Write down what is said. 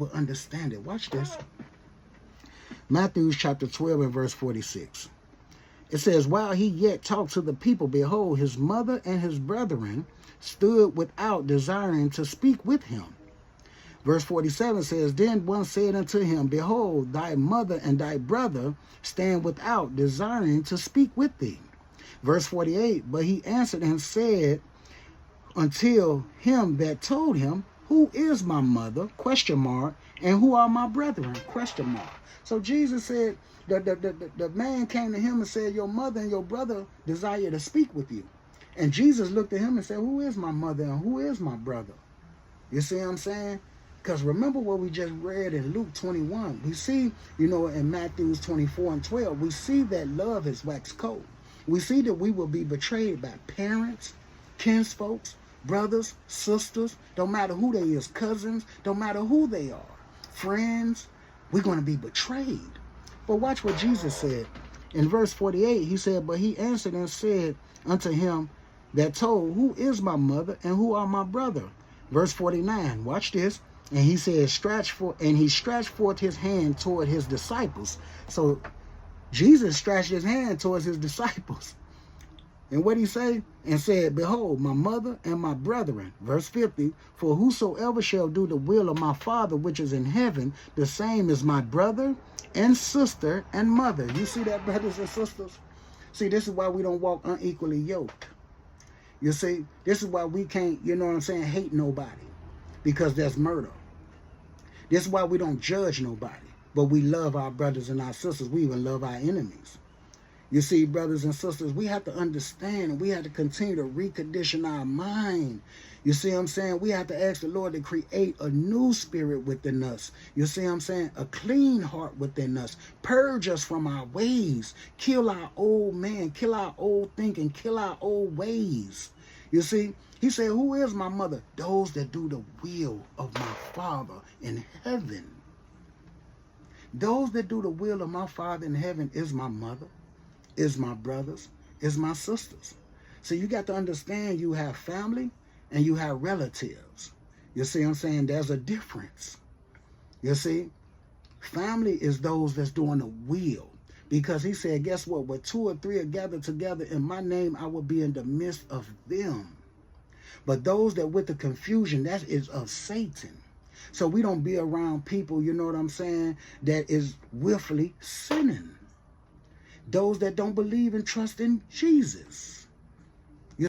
will understand it. Watch this. Matthew chapter 12 and verse 46. It says, while he yet talked to the people, behold, his mother and his brethren stood without, desiring to speak with him. Verse 47 says, then one said unto him, behold, thy mother and thy brother stand without, desiring to speak with thee. Verse 48, but he answered and said until him that told him, who is my mother, ? And who are my brethren, ? So Jesus said, the man came to him and said, your mother and your brother desire to speak with you. And Jesus looked at him and said, who is my mother and who is my brother? You see what I'm saying? Because remember what we just read in Luke 21. We see, in Matthew 24 and 12, we see that love is waxed cold. We see that we will be betrayed by parents, kinsfolks, brothers, sisters, don't matter who they is, cousins, don't matter who they are, friends, we're going to be betrayed. But watch what Jesus said. In verse 48, he said, but he answered and said unto him that told, who is my mother and who are my brother? Verse 49, watch this. And he said, he stretched forth his hand toward his disciples. So Jesus stretched his hand towards his disciples. And what he say? And said, behold, my mother and my brethren. Verse 50, for whosoever shall do the will of my Father which is in heaven, the same is my brother and sister and mother. You see that, brothers and sisters? See, this is why we don't walk unequally yoked. You see, this is why we can't, hate nobody. Because there's murder. This is why we don't judge nobody. But we love our brothers and our sisters. We even love our enemies. You see, brothers and sisters, we have to understand and we have to continue to recondition our mind. You see what I'm saying? We have to ask the Lord to create a new spirit within us. You see what I'm saying? A clean heart within us. Purge us from our ways. Kill our old man. Kill our old thinking. Kill our old ways. You see? He said, who is my mother? Those that do the will of my Father in heaven. Those that do the will of my Father in heaven is my mother, is my brothers, is my sisters. So you got to understand you have family and you have relatives. You see what I'm saying? There's a difference. You see? Family is those that's doing the will. Because he said, guess what? Where two or three are gathered together in my name, I will be in the midst of them. But those that with the confusion, that is of Satan. So we don't be around people, you know what I'm saying, that is willfully sinning. Those that don't believe and trust in Jesus.